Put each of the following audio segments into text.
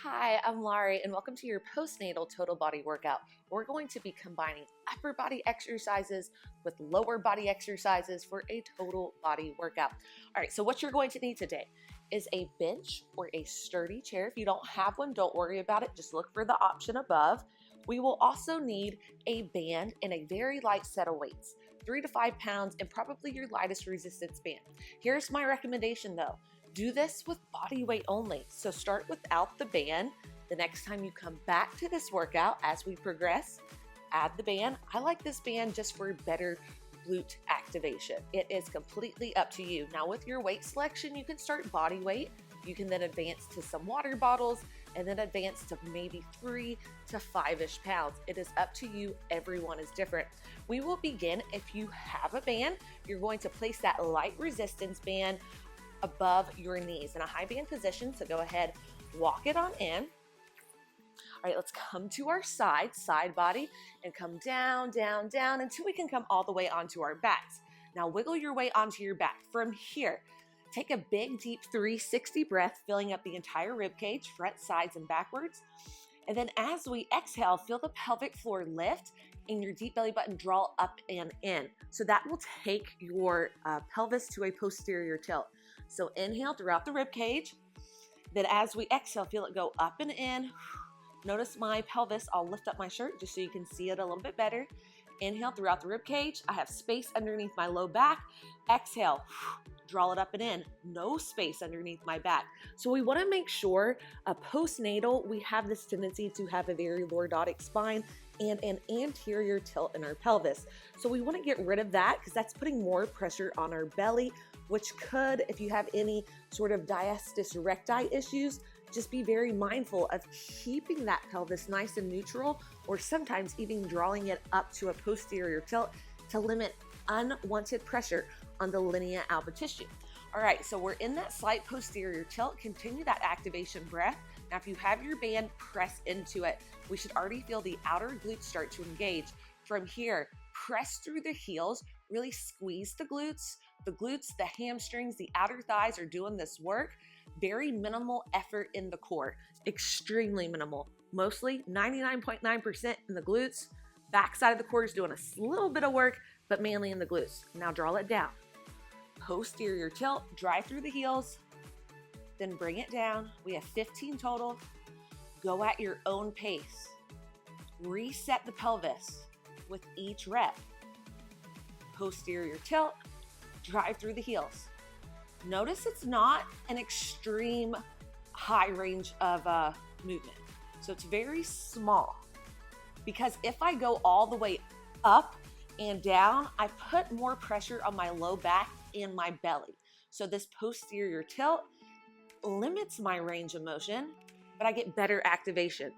Hi, I'm Laurie, and welcome to your postnatal total body workout. We're going to be combining upper body exercises with lower body exercises for a total body workout. All right, so what you're going to need today is a bench or a sturdy chair. If you don't have one, don't worry about it. Just look for the option above. We will also need a band and a very light set of weights, 3 to 5 pounds, and probably your lightest resistance band. Here's my recommendation though. Do this with body weight only. So start without the band. The next time you come back to this workout, as we progress, add the band. I like this band just for better glute activation. It is completely up to you. Now with your weight selection, you can start body weight. You can then advance to some water bottles and then advance to maybe 3 to 5-ish pounds. It is up to you. Everyone is different. We will begin, if you have a band, you're going to place that light resistance band above your knees in a high band position. So go ahead, walk it on in. All right, let's come to our side body and come down, down, down until we can come all the way onto our backs. Now wiggle your way onto your back. From here, take a big, deep 360 breath, filling up the entire rib cage, front, sides, and backwards. And then as we exhale, feel the pelvic floor lift and your deep belly button draw up and in. So that will take your pelvis to a posterior tilt. So inhale throughout the rib cage. Then as we exhale, feel it go up and in. Notice my pelvis. I'll lift up my shirt just so you can see it a little bit better. Inhale throughout the rib cage. I have space underneath my low back. Exhale, draw it up and in. No space underneath my back. So we want to make sure postnatal, we have this tendency to have a very lordotic spine and an anterior tilt in our pelvis. So we want to get rid of that because that's putting more pressure on our belly, which could, if you have any sort of diastasis recti issues, just be very mindful of keeping that pelvis nice and neutral, or sometimes even drawing it up to a posterior tilt to limit unwanted pressure on the linea alba tissue. All right, so we're in that slight posterior tilt. Continue that activation breath. Now, if you have your band, press into it. We should already feel the outer glutes start to engage. From here, press through the heels, really squeeze the glutes, the hamstrings, the outer thighs are doing this work. Very minimal effort in the core, extremely minimal. Mostly 99.9% in the glutes. Back side of the core is doing a little bit of work, but mainly in the glutes. Now draw it down. Posterior tilt, drive through the heels, then bring it down. We have 15 total. Go at your own pace. Reset the pelvis with each rep. Posterior tilt, drive through the heels. Notice it's not an extreme high range of movement. So it's very small, because if I go all the way up and down, I put more pressure on my low back and my belly. So this posterior tilt limits my range of motion, but I get better activation.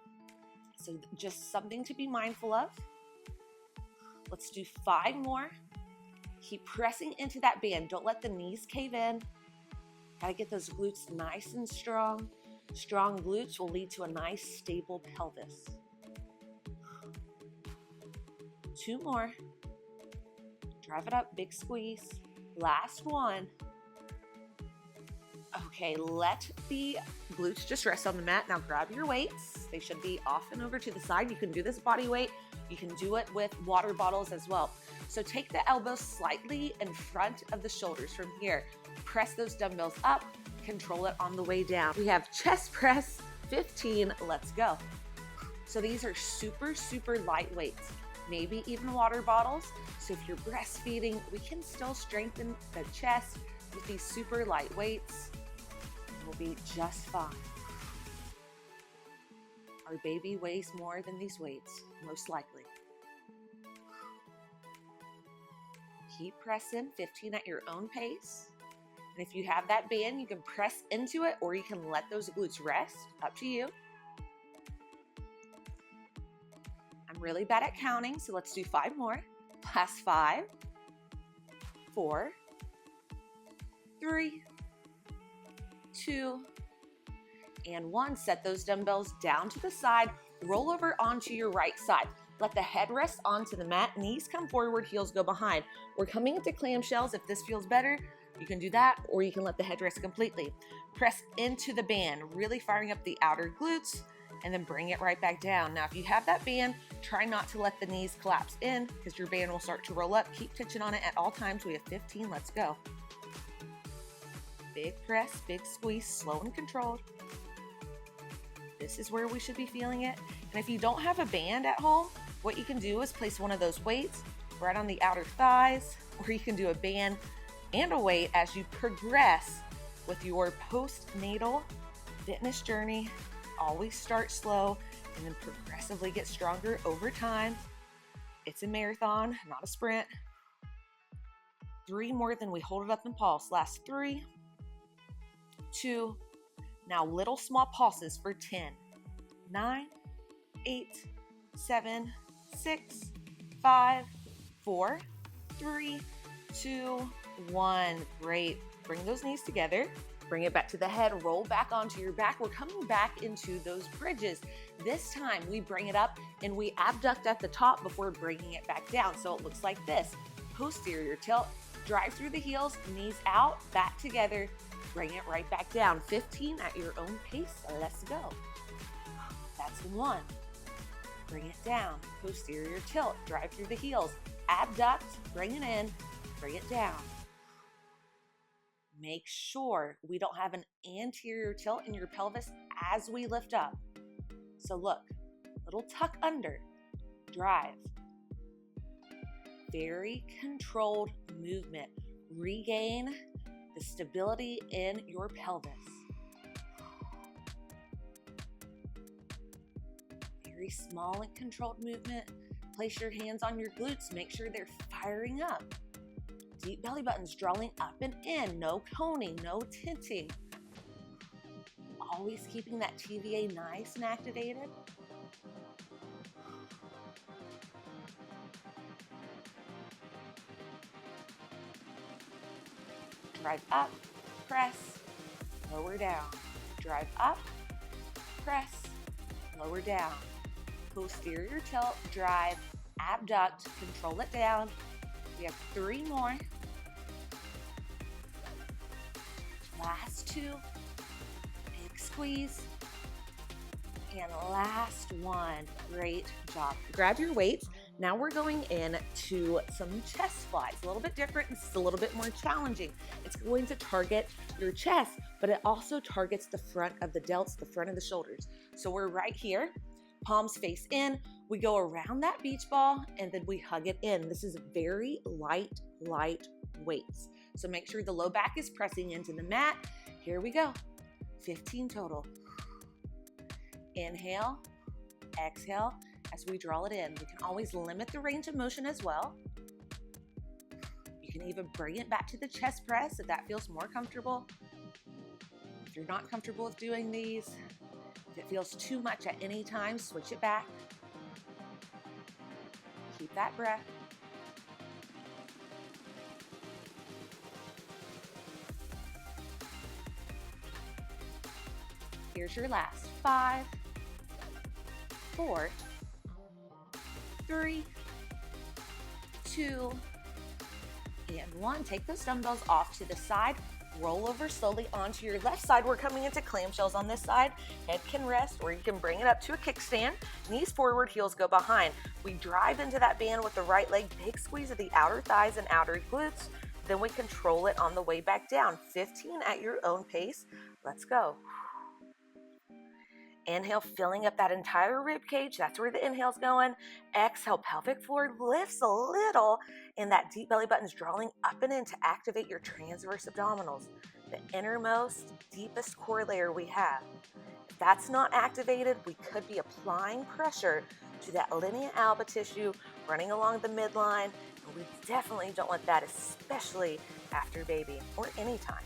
So just something to be mindful of. Let's do 5 more. Keep pressing into that band. Don't let the knees cave in. Gotta get those glutes nice and strong. Strong glutes will lead to a nice stable pelvis. 2 more. Drive it up, big squeeze. Last one. Okay, let the glutes just rest on the mat. Now grab your weights. They should be off and over to the side. You can do this body weight. You can do it with water bottles as well. So take the elbows slightly in front of the shoulders. From here, press those dumbbells up, control it on the way down. We have chest press, 15, let's go. So these are super, super light weights, maybe even water bottles. So if you're breastfeeding, we can still strengthen the chest with these super light weights. We'll be just fine. Our baby weighs more than these weights, most likely. Keep pressing, 15 at your own pace. And if you have that band, you can press into it, or you can let those glutes rest, up to you. I'm really bad at counting, so let's do 5 more. Last 5, 4, 3, 2, and 1. Set those dumbbells down to the side, roll over onto your right side. Let the head rest onto the mat, knees come forward, heels go behind. We're coming into clamshells. If this feels better, You can do that, or you can let the head rest completely. Press into the band, really firing up the outer glutes, and then bring it right back down. Now, if you have that band, try not to let the knees collapse in because your band will start to roll up. Keep tension on it at all times. We have 15, let's go. Big press, big squeeze, slow and controlled. This is where we should be feeling it. And if you don't have a band at home, what you can do is place one of those weights right on the outer thighs, or you can do a band and a weight as you progress with your postnatal fitness journey. Always start slow and then progressively get stronger over time. It's a marathon, not a sprint. 3 more, then we hold it up and pulse. Last 3, 2, now little small pulses for 10, 9, 8, 7, 6, 5, 4, 3, 2, 1. Great. Bring those knees together. Bring it back to the head, roll back onto your back. We're coming back into those bridges. This time we bring it up and we abduct at the top before bringing it back down. So it looks like this. Posterior tilt, drive through the heels, knees out, back together, bring it right back down. 15 at your own pace, let's go. That's 1. Bring it down, posterior tilt, drive through the heels, abduct, bring it in, bring it down. Make sure we don't have an anterior tilt in your pelvis as we lift up. So look, little tuck under, drive. Very controlled movement. Regain the stability in your pelvis. Very small and controlled movement. Place your hands on your glutes. Make sure they're firing up. Deep belly buttons drawing up and in, no coning, no tinting. Always keeping that TVA nice and activated. Drive up, press, lower down. Drive up, press, lower down. Posterior tilt, drive, abduct, control it down. We have 3 more. Last 2. Big squeeze. And last 1. Great job. Grab your weights. Now we're going in to some chest flies. A little bit different. It's a little bit more challenging. It's going to target your chest, but it also targets the front of the delts, the front of the shoulders. So we're right here. Palms face in, we go around that beach ball and then we hug it in. This is very light weights. So make sure the low back is pressing into the mat. Here we go. 15 total. Inhale, exhale as we draw it in. We can always limit the range of motion as well. You can even bring it back to the chest press if that feels more comfortable. If you're not comfortable with doing these, if it feels too much at any time, switch it back. Keep that breath. Here's your last. 5, 4, 3, 2, and 1. Take those dumbbells off to the side. Roll over slowly onto your left side. We're coming into clamshells on this side. Head can rest, or you can bring it up to a kickstand. Knees forward, heels go behind. We drive into that band with the right leg. Big squeeze of the outer thighs and outer glutes. Then we control it on the way back down. 15 at your own pace. Let's go. Inhale, filling up that entire rib cage. That's where the inhale's going. Exhale, pelvic floor lifts a little, and that deep belly button's drawing up and in to activate your transverse abdominals, the innermost, deepest core layer we have. If that's not activated, we could be applying pressure to that linea alba tissue running along the midline, and we definitely don't want that, especially after baby or anytime.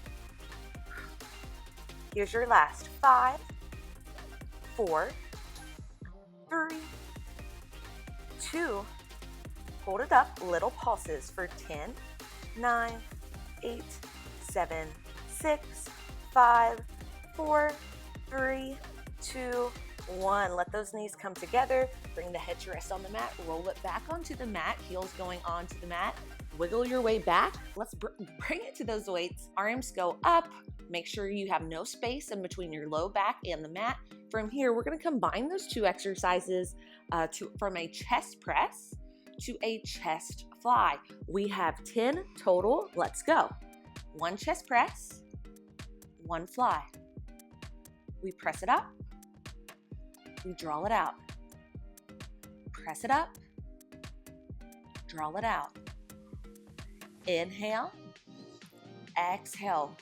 Here's your last. 5, 4, 3, 2, hold it up, little pulses for 10, 9, 8, 7, 6, 5, 4, 3, 2, 1. Let those knees come together, bring the head to rest on the mat, roll it back onto the mat, heels going onto the mat. Wiggle your way back. Let's bring it to those weights. Arms go up. Make sure you have no space in between your low back and the mat. From here, we're going to combine those two exercises from a chest press to a chest fly. We have 10 total. Let's go. 1 chest press, 1 fly. We press it up. We draw it out. Press it up. Draw it out. Inhale. Exhale.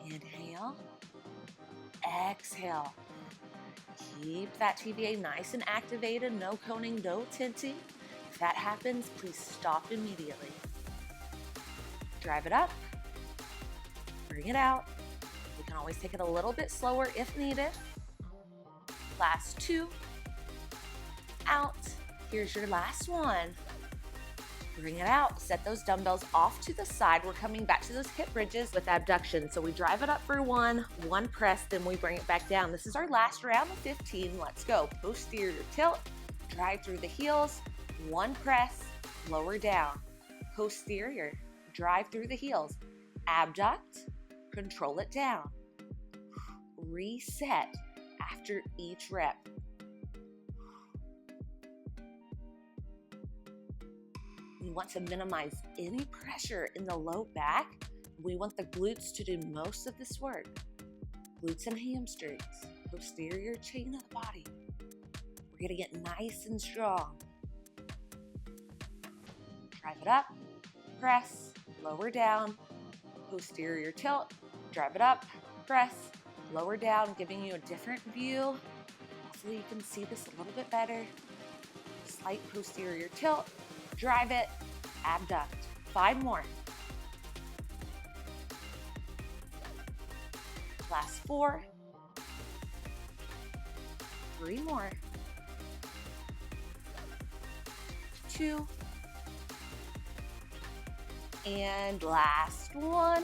Inhale. Exhale. Keep that TVA nice and activated. No coning, no tenting. If that happens, please stop immediately. Drive it up. Bring it out. You can always take it a little bit slower if needed. Last 2. Out. Here's your last one. Bring it out. Set those dumbbells off to the side. We're coming back to those hip bridges with abduction. So we drive it up for 1 press, then we bring it back down. This is our last round of 15. Let's go. Posterior tilt, drive through the heels, 1 press, lower down. Posterior, drive through the heels, abduct, control it down. Reset after each rep. We want to minimize any pressure in the low back. We want the glutes to do most of this work. Glutes and hamstrings, posterior chain of the body. We're gonna get nice and strong. Drive it up, press, lower down, posterior tilt, drive it up, press, lower down, giving you a different view. Hopefully you can see this a little bit better. Slight posterior tilt. Drive it, abduct. 5 more. Last 4. 3 more. 2. And last one.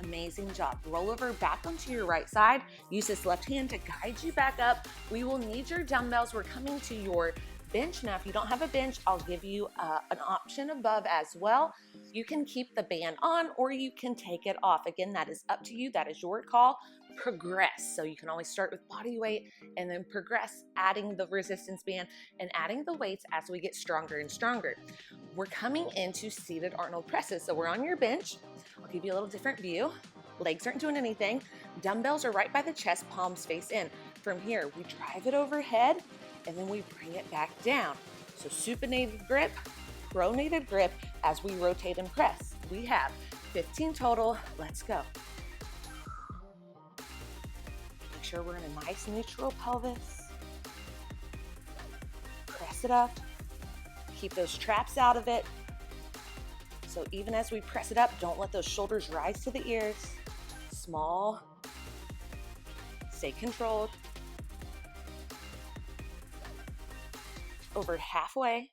Amazing job. Roll over back onto your right side. Use this left hand to guide you back up. We will need your dumbbells. We're coming to your bench. Now, if you don't have a bench, I'll give you an option above as well. You can keep the band on or you can take it off. Again, that is up to you. That is your call. Progress. So you can always start with body weight and then progress, adding the resistance band and adding the weights as we get stronger and stronger. We're coming into seated Arnold presses. So we're on your bench. I'll give you a little different view. Legs aren't doing anything. Dumbbells are right by the chest, palms face in. From here, we drive it overhead and then we bring it back down. So supinated grip, pronated grip as we rotate and press. We have 15 total. Let's go. Make sure we're in a nice neutral pelvis. Press it up. Keep those traps out of it. So even as we press it up, don't let those shoulders rise to the ears. Small. Stay controlled. Over halfway.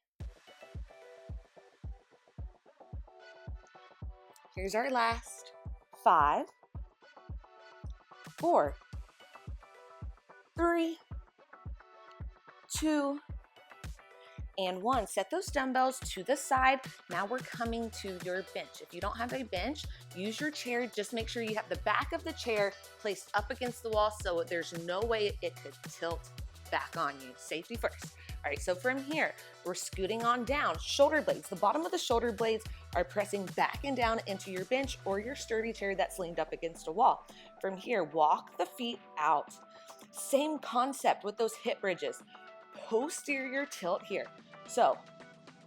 Here's our last. 5, 4, 3, 2, and 1. Set those dumbbells to the side. Now we're coming to your bench. If you don't have a bench, use your chair. Just make sure you have the back of the chair placed up against the wall so there's no way it could tilt back on you. Safety first. All right, so from here, we're scooting on down. Shoulder blades, the bottom of the shoulder blades are pressing back and down into your bench or your sturdy chair that's leaned up against a wall. From here, walk the feet out. Same concept with those hip bridges. Posterior tilt here. So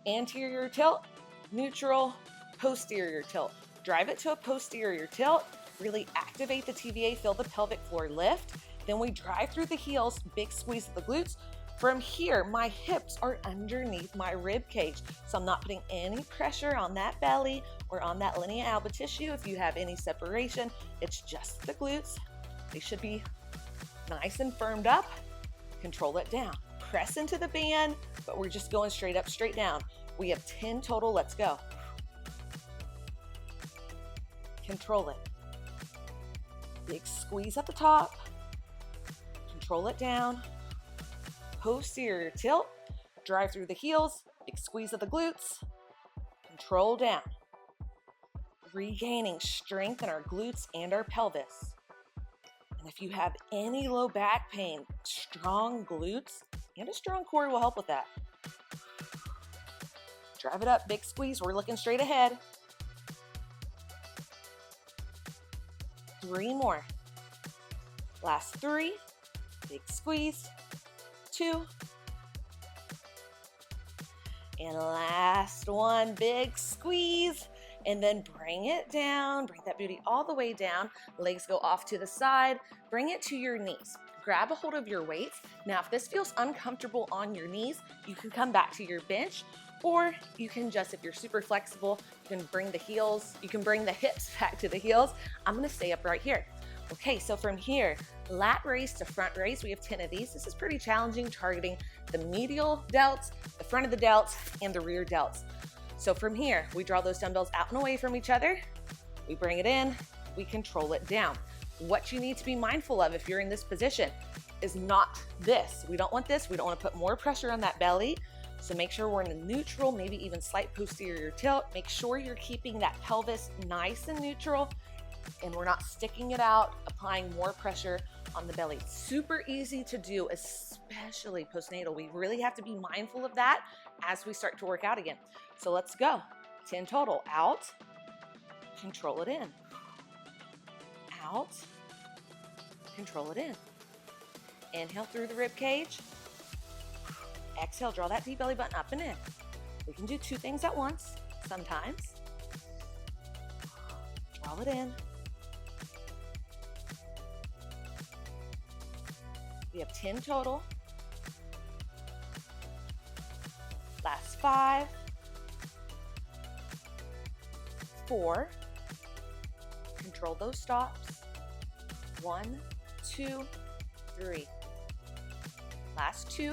anterior tilt, neutral, posterior tilt. Drive it to a posterior tilt. Really activate the TVA, feel the pelvic floor lift. Then we drive through the heels, big squeeze of the glutes. From here, my hips are underneath my rib cage, so I'm not putting any pressure on that belly or on that linea alba tissue. If you have any separation, it's just the glutes. They should be nice and firmed up. Control it down. Press into the band, but we're just going straight up, straight down. We have 10 total. Let's go. Control it. Big squeeze at the top. Control it down. Posterior tilt, drive through the heels, big squeeze of the glutes, control down. Regaining strength in our glutes and our pelvis. And if you have any low back pain, strong glutes and a strong core will help with that. Drive it up, big squeeze. We're looking straight ahead. 3 more. Last 3, big squeeze. 2. And last one, big squeeze. And then bring it down, bring that booty all the way down. Legs go off to the side. Bring it to your knees. Grab a hold of your weights. Now, if this feels uncomfortable on your knees, you can come back to your bench, or you can just, if you're super flexible, you can bring the hips back to the heels. I'm gonna stay up right here. Okay, so from here, lat raise to front raise, we have 10 of these. This is pretty challenging, targeting the medial delts, the front of the delts, and the rear delts. So from here, we draw those dumbbells out and away from each other. We bring it in, we control it down. What you need to be mindful of if you're in this position is not this. We don't want this. We don't want to put more pressure on that belly. So make sure we're in a neutral, maybe even slight posterior tilt. Make sure you're keeping that pelvis nice and neutral, and we're not sticking it out, applying more pressure on the belly. Super easy to do, especially postnatal. We really have to be mindful of that as we start to work out again. So let's go. 10 total. Out. Control it in. Out. Control it in. Inhale through the rib cage. Exhale, draw that deep belly button up and in. We can do 2 things at once sometimes. Draw it in. We have 10 total. Last 5, 4. Control those stops. 1, 2, 3. Last 2.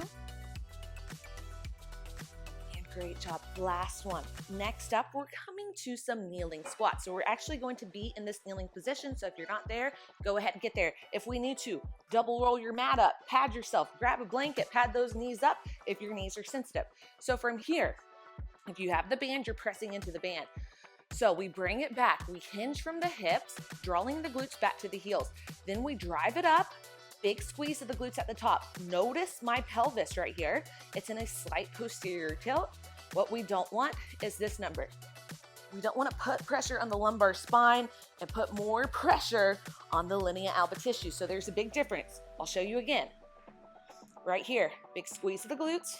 Great job. Last one. Next up, we're coming to some kneeling squats. So we're actually going to be in this kneeling position. So if you're not there, go ahead and get there. If we need to, double roll your mat up, pad yourself, grab a blanket, pad those knees up if your knees are sensitive. So from here, if you have the band, you're pressing into the band. So we bring it back. We hinge from the hips, drawing the glutes back to the heels. Then we drive it up. Big squeeze of the glutes at the top. Notice my pelvis right here. It's in a slight posterior tilt. What we don't want is this number. We don't want to put pressure on the lumbar spine and put more pressure on the linea alba tissue. So there's a big difference. I'll show you again. Right here, big squeeze of the glutes.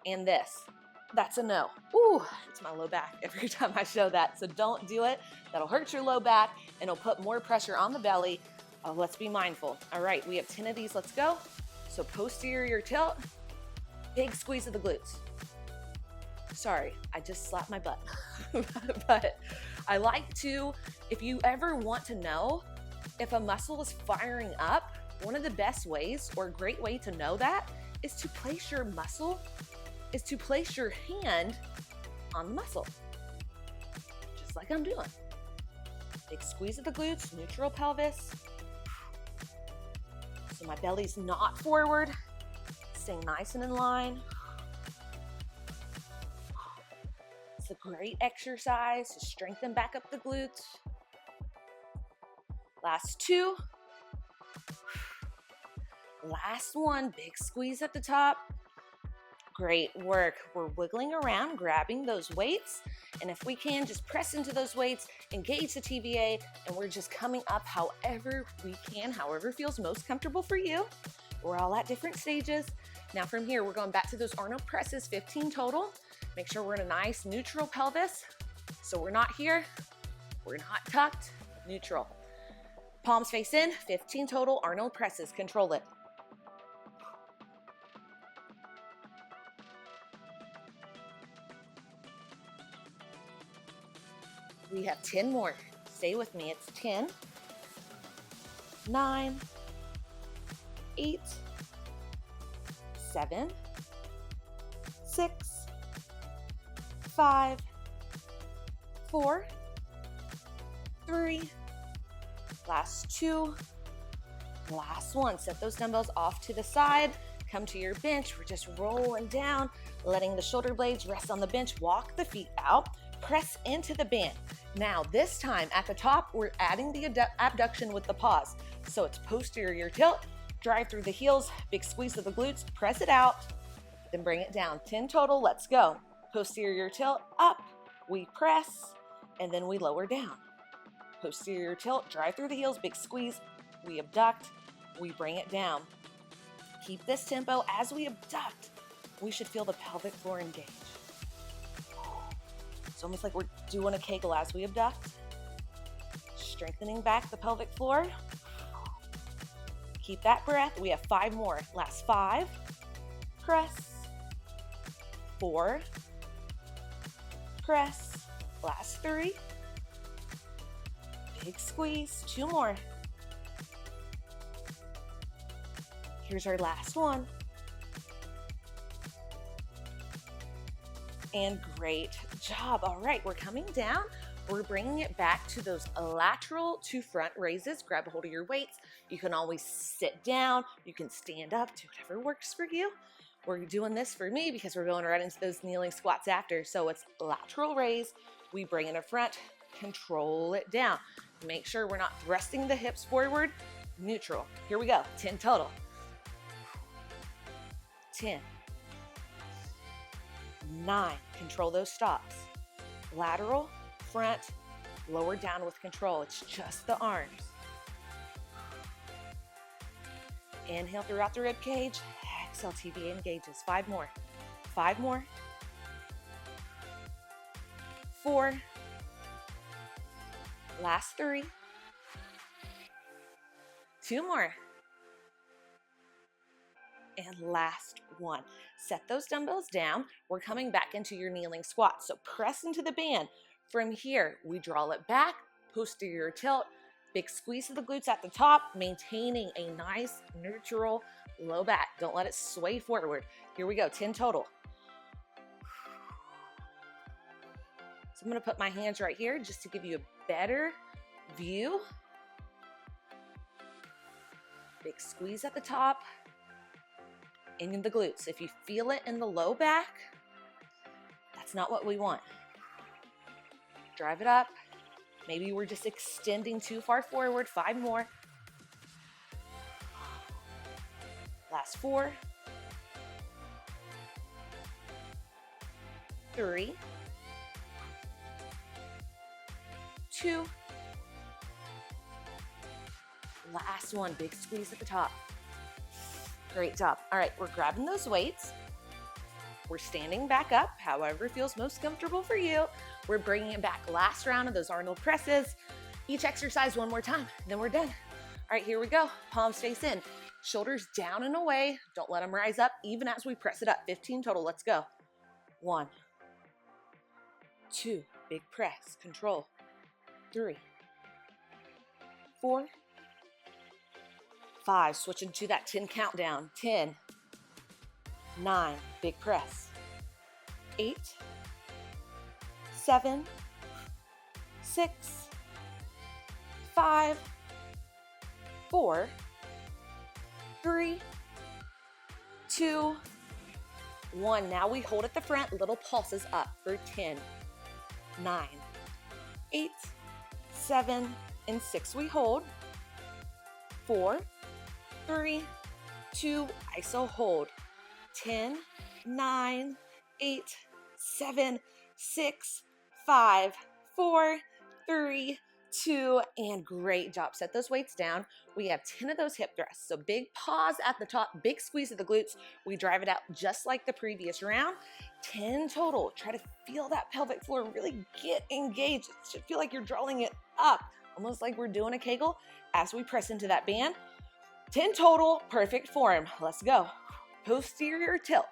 And this. That's a no. Ooh, it's my low back every time I show that. So don't do it. That'll hurt your low back and it'll put more pressure on the belly. Let's be mindful. All right, we have 10 of these. Let's go. So posterior tilt, big squeeze of the glutes. Sorry, I just slapped my butt. But I like to, if you ever want to know if a muscle is firing up, one of the best ways or a great way to know that is to place your hand on the muscle. Just like I'm doing. Big squeeze of the glutes, neutral pelvis. So my belly's not forward, staying nice and in line. It's a great exercise to strengthen back up the glutes. Last 2. Last one, big squeeze at the top. Great work. We're wiggling around, grabbing those weights. And if we can, just press into those weights, engage the TVA, and we're just coming up however we can, however feels most comfortable for you. We're all at different stages. Now from here, we're going back to those Arnold Presses, 15 total. Make sure we're in a nice neutral pelvis. So we're not here, we're not tucked, neutral. Palms face in, 15 total, Arnold Presses, control it. We have 10 more. Stay with me. It's 10, 9, 8, 7, 6, 5, 4, 3, last 2, last one. Set those dumbbells off to the side. Come to your bench. We're just rolling down. letting the shoulder blades rest on the bench. Walk the feet out, press into the band. Now this time at the top, we're adding the abduction with the pause. So it's posterior tilt, drive through the heels, big squeeze of the glutes, press it out, then bring it down. 10 total, let's go. Posterior tilt, up, we press, and then we lower down. Posterior tilt, drive through the heels, big squeeze, we abduct, we bring it down. Keep this tempo. As we abduct, we should feel the pelvic floor engage. It's almost like we're doing a Kegel as we abduct. Strengthening back the pelvic floor. Keep that breath. We have 5 more. Last 5. Press. 4. Press. Last 3. Big squeeze. 2 more. Here's our last one. And great job. All right, we're coming down. We're bringing it back to those lateral to front raises. Grab a hold of your weights. You can always sit down. You can stand up, do whatever works for you. We're doing this for me because we're going right into those kneeling squats after. So it's lateral raise. We bring it in front, control it down. Make sure we're not thrusting the hips forward. Neutral. Here we go. 10 total. 10. 9. Control those stops. Lateral, front, lower down with control. It's just the arms. Inhale throughout the rib cage. Exhale, TVA engages. 5 more. 5 more. 4. Last 3. 2 more. And last 1. Set those dumbbells down. We're coming back into your kneeling squat. So press into the band. From here, we draw it back, posterior tilt, big squeeze of the glutes at the top, maintaining a nice neutral low back. Don't let it sway forward. Here we go, 10 total. So I'm gonna put my hands right here just to give you a better view. Big squeeze at the top. In the glutes. If you feel it in the low back, that's not what we want. Drive it up. Maybe we're just extending too far forward. 5 more. Last 4. 3. 2. Last one. Big squeeze at the top. Great job. All right, we're grabbing those weights. We're standing back up, however feels most comfortable for you. We're bringing it back. Last round of those Arnold presses. Each exercise 1 more time, then we're done. All right, here we go. Palms face in. Shoulders down and away. Don't let them rise up, even as we press it up. 15 total. Let's go. 1. 2. Big press. Control. 3. 4. 5, switching to that 10 countdown. 10, 9, big press. 8, 7, 6, 5, 4, 3, 2, 1. Now we hold at the front, little pulses up for 10, 9, 8, 7, and 6. We hold. 4, 3, 2, iso hold. 10, 9, 8, 7, 6, 5, 4, 3, 2, and great job. Set those weights down. We have 10 of those hip thrusts. So big pause at the top, big squeeze of the glutes. We drive it out just like the previous round. 10 total. Try to feel that pelvic floor really get engaged. It should feel like you're drawing it up, almost like we're doing a Kegel as we press into that band. 10 total, perfect form. Let's go. Posterior tilt.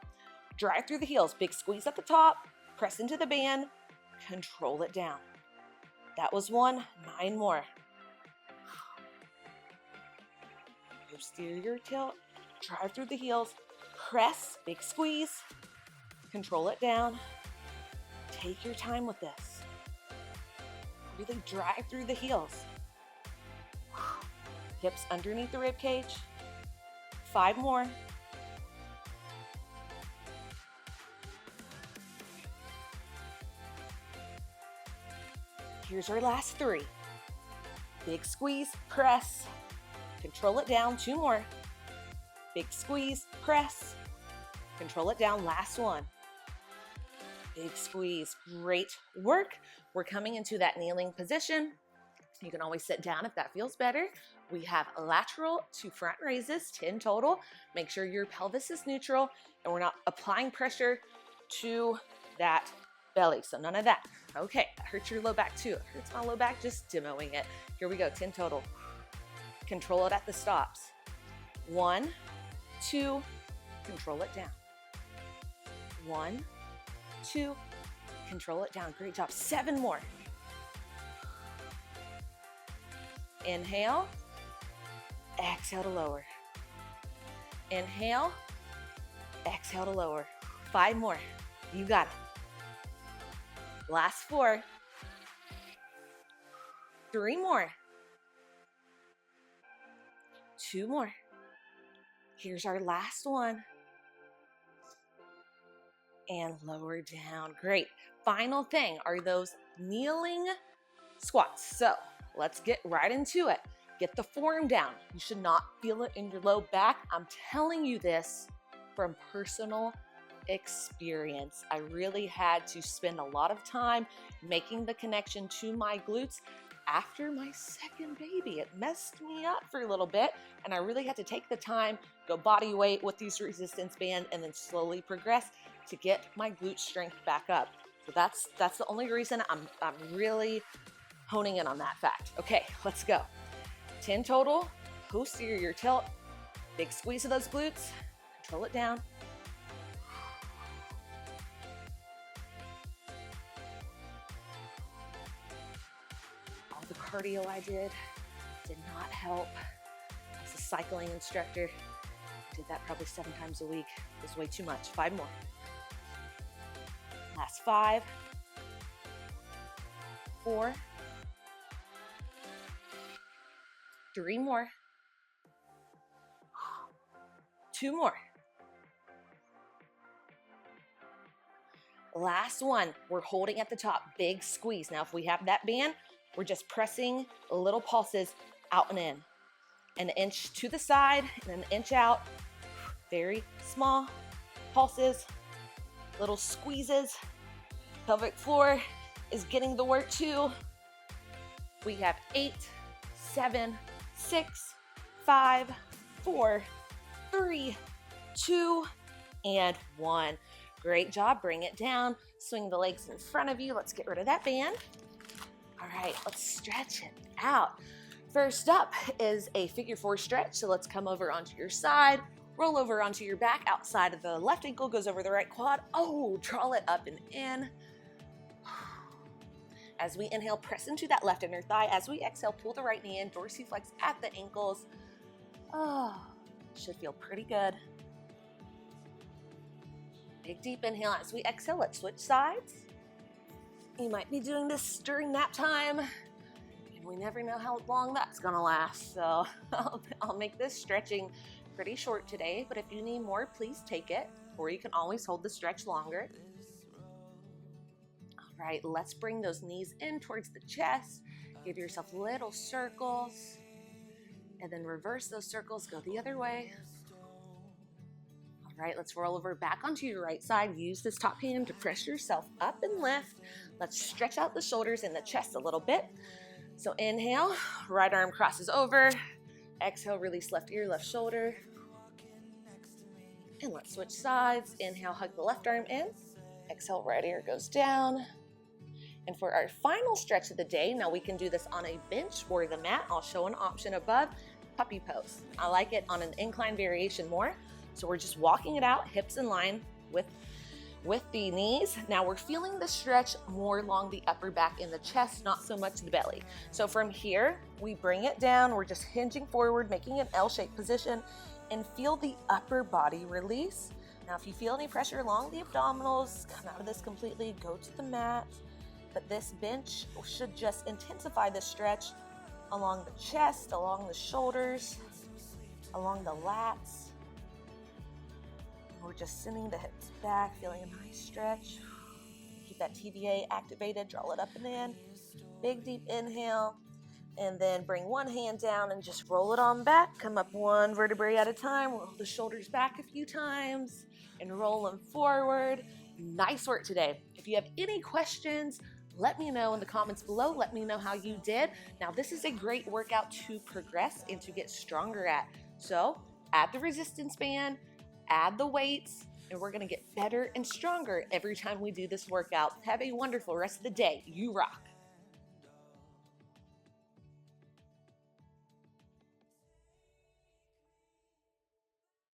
Drive through the heels. Big squeeze at the top. Press into the band. Control it down. That was 1. 9 more. Posterior tilt. Drive through the heels. Press. Big squeeze. Control it down. Take your time with this. Really drive through the heels. Hips underneath the rib cage. 5 more. Here's our last 3. Big squeeze, press, control it down, 2 more. Big squeeze, press, control it down, last one. Big squeeze, great work. We're coming into that kneeling position. You can always sit down if that feels better. We have lateral to front raises, 10 total. Make sure your pelvis is neutral and we're not applying pressure to that belly. So none of that. Okay, that hurts your low back too. It hurts my low back, just demoing it. Here we go, 10 total. Control it at the stops. 1, 2, control it down. 1, 2, control it down. Great job. 7 more. Inhale, exhale to lower. Inhale, exhale to lower. 5 more. You got it. Last 4. 3 more. 2 more. Here's our last one. And lower down. Great. Final thing are those kneeling squats. So let's get right into it. Get the form down. You should not feel it in your low back. I'm telling you this from personal experience. I really had to spend a lot of time making the connection to my glutes after my second baby. It messed me up for a little bit, and I really had to take the time, go body weight with these resistance bands, and then slowly progress to get my glute strength back up. So that's the only reason I'm really honing in on that fact. Okay, let's go. 10 total, posterior tilt, big squeeze of those glutes, control it down. All the cardio I did not help. As a cycling instructor, I did that probably 7 times a week. It was way too much. 5 more. Last 5, 4, 3 more, 2 more. Last one, we're holding at the top, big squeeze. Now, if we have that band, we're just pressing little pulses out and in. An inch to the side and an inch out. Very small pulses, little squeezes. Pelvic floor is getting the work too. We have 8, 7, 6, 5, 4, 3, 2, and 1. Great job. Bring it down. Swing the legs in front of you. Let's get rid of that band. All right, let's stretch it out. First up is a figure 4 stretch. So let's come over onto your side, roll over onto your back. Outside of the left ankle goes over the right quad. Oh, draw it up and in. As we inhale, press into that left inner thigh. As we exhale, pull the right knee in, dorsiflex at the ankles. Oh, should feel pretty good. Big deep inhale. As we exhale, let's switch sides. You might be doing this during nap time, and we never know how long that's gonna last. So I'll make this stretching pretty short today, but if you need more, please take it, or you can always hold the stretch longer. All right, let's bring those knees in towards the chest. Give yourself little circles, and then reverse those circles, go the other way. All right, let's roll over back onto your right side. Use this top hand to press yourself up and lift. Let's stretch out the shoulders and the chest a little bit. So inhale, right arm crosses over. Exhale, release left ear, left shoulder. And let's switch sides. Inhale, hug the left arm in. Exhale, right ear goes down. And for our final stretch of the day, now we can do this on a bench or the mat. I'll show an option above, puppy pose. I like it on an incline variation more. So we're just walking it out, hips in line with the knees. Now we're feeling the stretch more along the upper back and the chest, not so much the belly. So from here, we bring it down. We're just hinging forward, making an L-shaped position, and feel the upper body release. Now, if you feel any pressure along the abdominals, come out of this completely, go to the mat. But this bench should just intensify the stretch along the chest, along the shoulders, along the lats. We're just sending the hips back, feeling a nice stretch. Keep that TVA activated, draw it up and in. big deep inhale, and then bring one hand down and just roll it on back. Come up one vertebrae at a time. Roll the shoulders back a few times and roll them forward. Nice work today. If you have any questions, let me know in the comments below. Let me know how you did. Now, this is a great workout to progress and to get stronger at. So add the resistance band, add the weights, and we're gonna get better and stronger every time we do this workout. Have a wonderful rest of the day. You rock.